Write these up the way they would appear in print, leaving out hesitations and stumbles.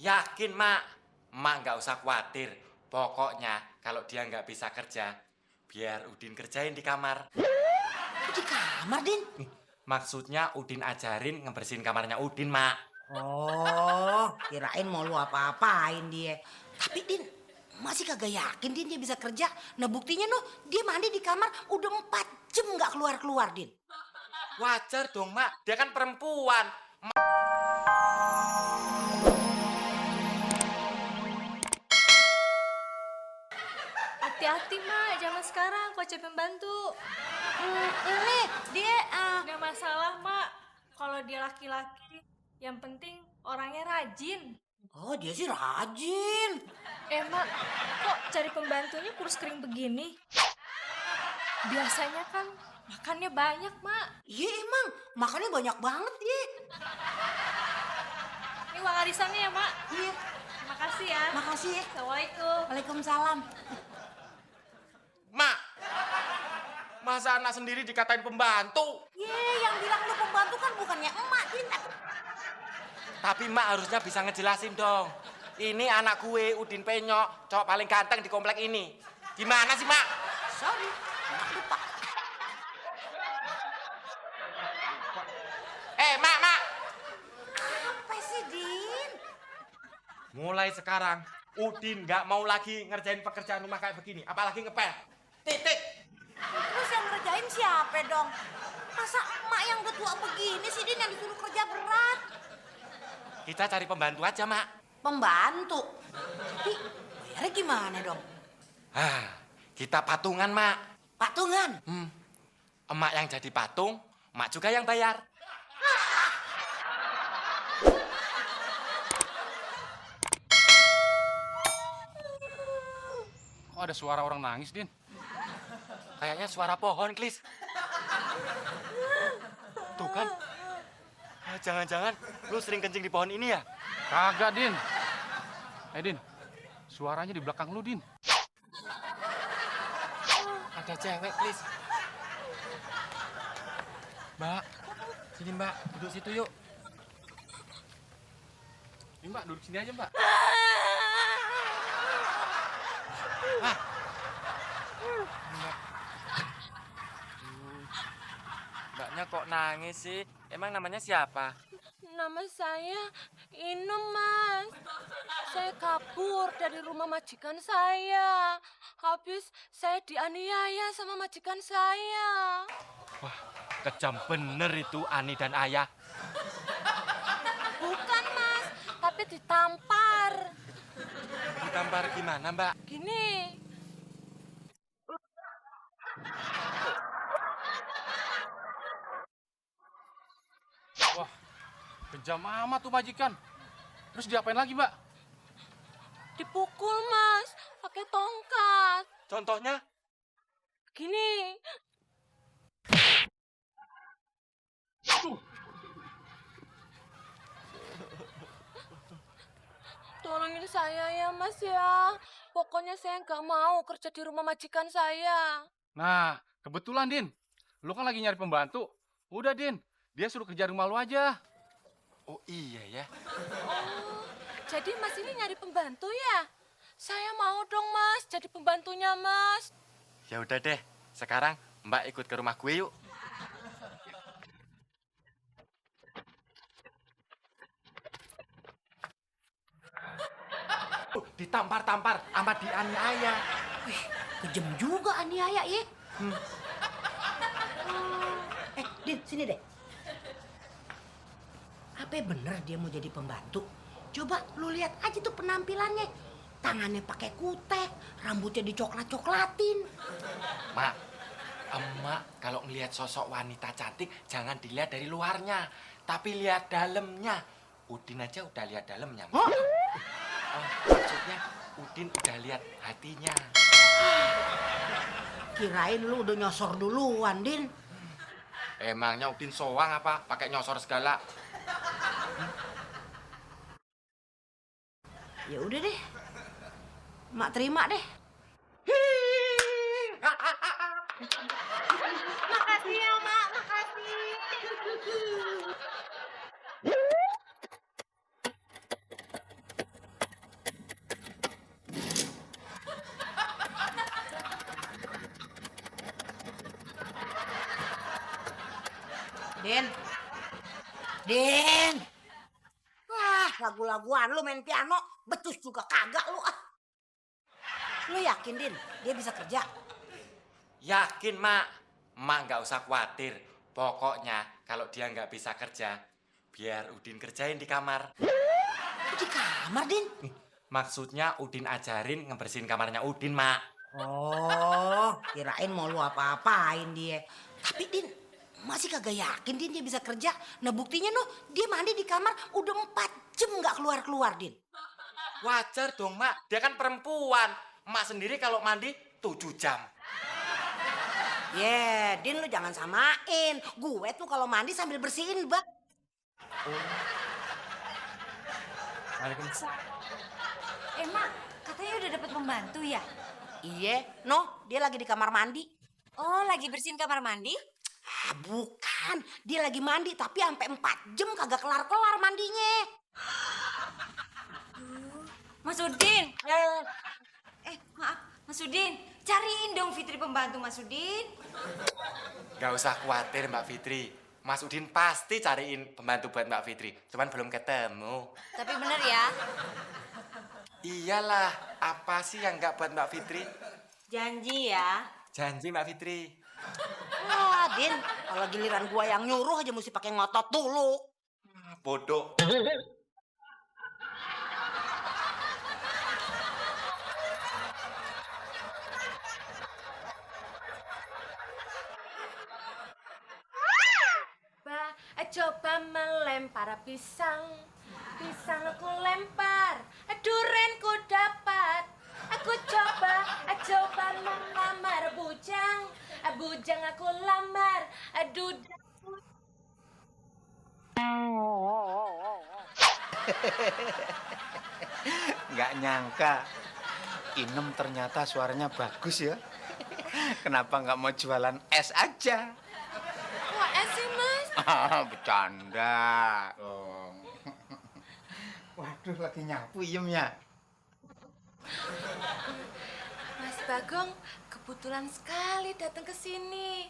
Yakin, Mak? Mak nggak usah khawatir. Pokoknya kalau dia nggak bisa kerja, biar Udin kerjain di kamar. Di kamar, Din? Maksudnya Udin ajarin ngebersihin kamarnya Udin, Mak. Oh, kirain mau lu apa-apain dia. Tapi Din, masih kagak yakin Din dia bisa kerja. Nah buktinya noh, dia mandi di kamar udah 4 jam nggak keluar-keluar, Din. Wajar dong, Mak. Dia kan perempuan. Hati-hati, Mak. Zaman sekarang kok cari pembantu. Ini dia Nggak masalah, Mak. Kalau dia laki-laki, yang penting orangnya rajin. oh dia sih rajin. Mak, kok cari pembantunya kurus kering begini? Biasanya kan makannya banyak, Mak. Iya emang, makannya banyak banget dia. Ini uang arisannya ya, Mak. Iya, Terima kasih ya. makasih ya. Assalamualaikum. Waalaikumsalam. Mak, masa anak sendiri dikatain pembantu? Yang bilang lu pembantu kan bukannya emak, Din. Tapi Mak harusnya bisa ngejelasin dong. Ini anak gue, Udin Penyok, cowok paling ganteng di komplek ini. Gimana sih, Mak? Sorry, lupa. Mak! Apa sih, Din? Mulai sekarang, Udin nggak mau lagi ngerjain pekerjaan rumah kayak begini. Apalagi ngepel. Titik. Terus yang ngerjain siapa dong? Masa emak yang udah tua begini sih, Din, yang disuruh kerja berat? Kita cari pembantu aja, Mak. Pembantu? Tapi bayarnya gimana dong? Kita patungan, Mak. Patungan? Emak yang jadi patung, Mak juga yang bayar. Kok ada suara orang nangis, Din? Kayaknya suara pohon, Klis. Tuh kan. Jangan-jangan lu sering kencing di pohon ini ya? Kagak, Din. Din, suaranya di belakang lu, Din. Ada cewek, Klis. Mbak, sini Mbak, duduk situ yuk. Ini, Mbak, duduk sini aja, Mbak. Mbak. Mbaknya kok nangis sih? Emang namanya siapa? Nama saya Inu, Mas. Saya kabur dari rumah majikan saya. Habis saya dianiaya sama majikan saya. Wah, kejam bener itu Ani dan Ayah. Bukan, Mas, tapi ditampar. Ditampar gimana, Mbak? Gini. Wah, kejam amat tuh majikan. Terus diapain lagi, Mbak? Dipukul, Mas, pakai tongkat. Contohnya? Gini. Tolongin saya ya, Mas ya. Pokoknya saya nggak mau kerja di rumah majikan saya. Nah, kebetulan, Din. Lu kan lagi nyari pembantu. Udah, Din. Dia suruh kerja rumah lu aja. Oh iya ya. Oh, jadi Mas ini nyari pembantu ya? Saya mau dong, Mas, jadi pembantunya, Mas. Ya udah deh, sekarang Mbak ikut ke rumah gue yuk. Ditampar-tampar sama dianiaya. Wih, kejam juga aniaya ya. Din, sini deh. Apa bener dia mau jadi pembantu? Coba lu lihat aja tuh penampilannya. Tangannya pakai kutek, rambutnya dicoklat-coklatin. Mak, emak kalau ngelihat sosok wanita cantik jangan dilihat dari luarnya, tapi lihat dalamnya. Udin aja udah lihat dalamnya. Mak. Maksudnya Udin udah lihat hatinya. Kirain lu udah nyosor duluan, Din. Emangnya Udin soang apa? Pakai nyosor segala. Ya udah deh. Mak terima deh. Makasih ya, Mak. Makasih. Din. Din. Wah, lagu-laguan lu main piano, becus juga kagak lu ah. Lu yakin, Din, dia bisa kerja? Yakin, Mak. Mak nggak usah khawatir. Pokoknya kalau dia nggak bisa kerja, biar Udin kerjain di kamar. Di kamar, Din? Maksudnya Udin ajarin ngebersihin kamarnya Udin, Mak. Oh, kirain mau lu apa-apain dia. Tapi, Din, masih kagak yakin, Din, dia bisa kerja. Nah, buktinya noh, dia mandi di kamar udah 4 jam nggak keluar-keluar, Din. Wajar dong, Mak. Dia kan perempuan. Mak sendiri kalau mandi 7 jam. Din, lu jangan samain. Gue tuh kalau mandi sambil bersihin bak. Waalaikumsalam. Mak, katanya udah dapet pembantu ya? Iya, noh, dia lagi di kamar mandi. Oh, lagi bersihin kamar mandi? Ah, bukan. Dia lagi mandi, tapi sampai 4 jam kagak kelar-kelar mandinya. Mas Udin. Maaf, Mas Udin. Cariin dong Fitri pembantu Mas Udin. Gak usah khawatir, Mbak Fitri. Mas Udin pasti cariin pembantu buat Mbak Fitri. Cuman belum ketemu. Tapi bener ya? Iyalah, apa sih yang nggak buat Mbak Fitri? Janji ya? Janji, Mbak Fitri. Wah, Din, kalau giliran gua yang nyuruh aja mesti pakai ngotot dulu. Bodoh. Coba melempar pisang, pisang aku lempar, duren ku dapat. Aku coba melamar bujang, bujang aku lamar, duda. Nggak nyangka, Inem ternyata suaranya bagus ya. Kenapa nggak mau jualan es aja? Kok es sih, Mas? Bercanda. Waduh, lagi nyapu Iem ya. Mas Bagong kebetulan sekali datang ke sini.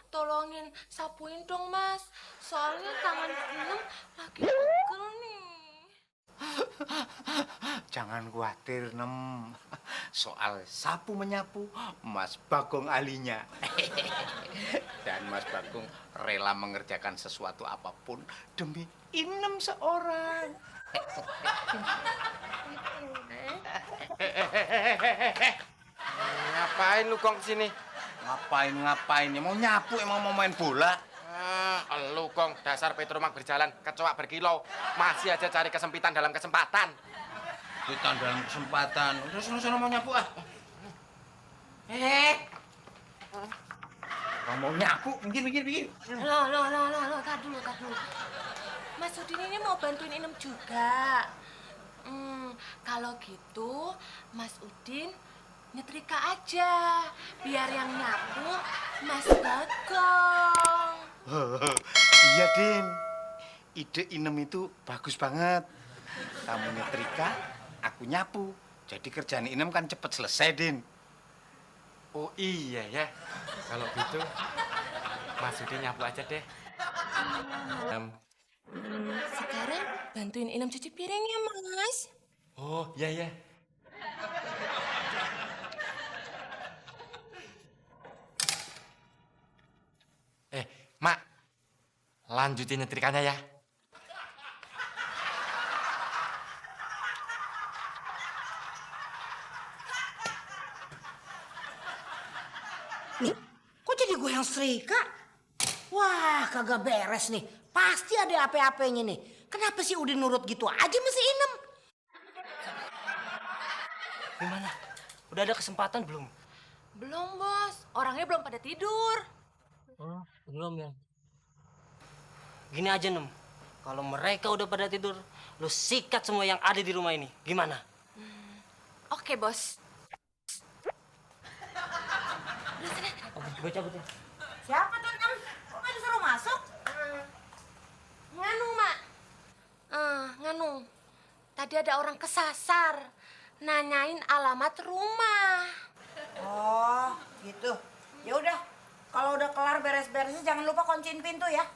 Tolongin sapuin dong, Mas. Soalnya tangan Inem lagi pegel nih. Jangan khawatir, Nem. Soal sapu menyapu, Mas Bagong ahlinya. Dan Mas Bagong rela mengerjakan sesuatu apapun demi Inem seorang. Ngapain lu Kong kesini? Ngapain? Ya mau nyapu, emang mau main bola? Lu Kong, dasar Petromak berjalan, kecoak berkilau. Masih aja cari kesempitan dalam kesempatan. Kita dalam kesempatan. Udah sana mau nyapu ah. Kalau mau nyapu, mikir. Loh, tar dulu. Mas Udin ini mau bantuin Inem juga. Kalau gitu, Mas Udin nyetrika aja. Biar yang nyapu Mas Bagong. Iya, Din. Ide Inem itu bagus banget. Kamu nyetrika, aku nyapu. Jadi kerjaan Inem kan cepet selesai, Din. Oh iya ya. Kalau gitu, Mas Udin nyapu aja deh. Sekarang bantuin Inem cuci piringnya, Mas. Oh iya. Mak, lanjutin nyetrikanya ya. Nih, kok jadi gue yang setrika? Wah, kagak beres nih. Pasti ada apa-apanya nih. Kenapa sih Udin nurut gitu aja mesti Inem? Gimana? Udah ada kesempatan belum? Belum, Bos. Orangnya belum pada tidur. Oh, belum ya. Gini aja, Nem. Kalau mereka udah pada tidur, lu sikat semua yang ada di rumah ini. Gimana? Oke, Bos. Gue cabut ya. Siapa tuh, Em? Kok nggak disuruh masuk? Nganu, Mak. Nganu. Tadi ada orang kesasar. Nanyain alamat rumah. Oh, gitu. Ya udah, kalau udah kelar beres-beresnya jangan lupa kunciin pintu ya.